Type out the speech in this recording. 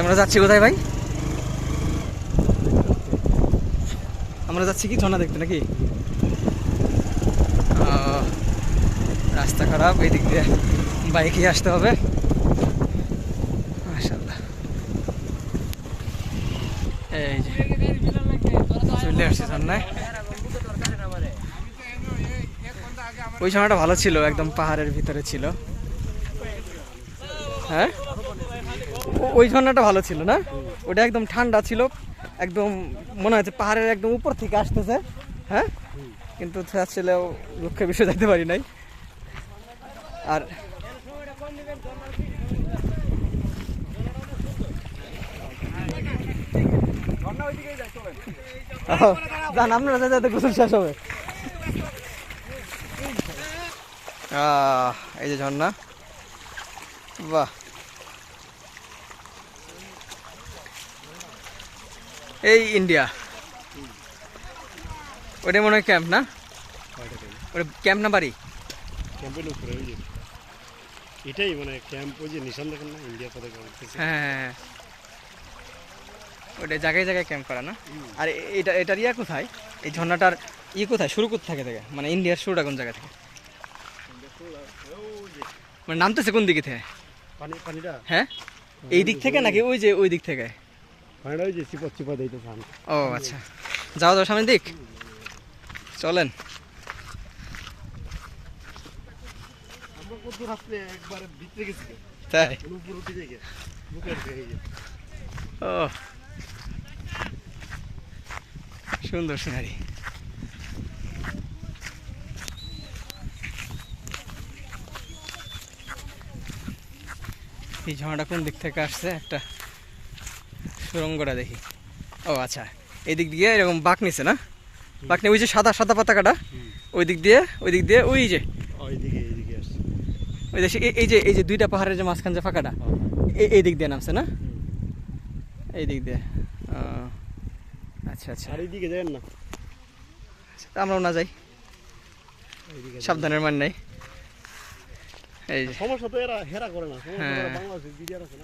আমরা যাচ্ছি কোথায় ভাই? আমরা যাচ্ছি কি ঝর্ণা দেখতে নাকি? রাস্তা খারাপ, এই দিক দিয়ে বাইকে আসতে হবে। মাশাআল্লাহ, এই যে চলে আসছি ঝর্ণায়। ওই ঝর্ণাটা ভালো ছিল, একদম পাহাড়ের ভিতরে ছিল। হ্যাঁ, ওই ঝর্ণাটা ভালো ছিল না? ওটা একদম ঠান্ডা ছিল, একদম মনে হচ্ছে পাহাড়ের একদম উপর থেকে আসতেছে। হ্যাঁ, কিন্তু আসলে দুঃখের বিষয় যাইতে পারি নাই। আর জান আপনারা যাতে গোসল শেষ হবে। এই যে ঝর্ণা, বাহ। এই ইন্ডিয়া, ওটা মনে হয় ক্যাম্প না? ওটা ক্যাম্প না বাড়ি? ক্যাম্পের উপরে ওই যে এটাই মানে ক্যাম্প, ওই যে নিশান দেখেন না, ইন্ডিয়া পতাকা উঠতেছে। হ্যাঁ, ওটা জায়গায় জায়গায় ক্যাম্প করা না? আর এটার ইয়া কোথায়, এই ঝর্ণাটার কোথায় শুরু করতে থাকে থেকে, মানে ইন্ডিয়ার শুরুটা কোন জায়গা থেকে? মানে নামতেছে কোন দিকে থেকে? পানিটা হ্যাঁ, এই দিক থেকে নাকি ওই যে ওই দিক থেকে? পানিটা ওই যে চিপা চিপা দিতেছে। ও আচ্ছা, যাও যাও সামনের দিক, চলেন। তাই? ও সুন্দর সিনারি। এই ঝর্ণাটা কোন দিক থেকে আসছে, একটা সুরঙ্গটা দেখি। ও আচ্ছা, এই দিক দিয়ে এরকম বাঁক নিছে না? বাঁক নিয়ে ওই যে সাদা সাদা পাতাকাটা, ওই দিক দিয়ে ওই যে ওই দেশে এই যে দুইটা পাহাড়ের যে মাঝখান যে ফাঁকাটা, এই দিক দিয়ে নামছে না? এই দিক দিয়ে। আচ্ছা আচ্ছা, আর এইদিকে যাবেন না? আমরাও না যাই, সাবধানের মান নাই। এই যে সমস্যা তো এরা হেরা করে না, বাংলাদেশের বিডিআর আছে না।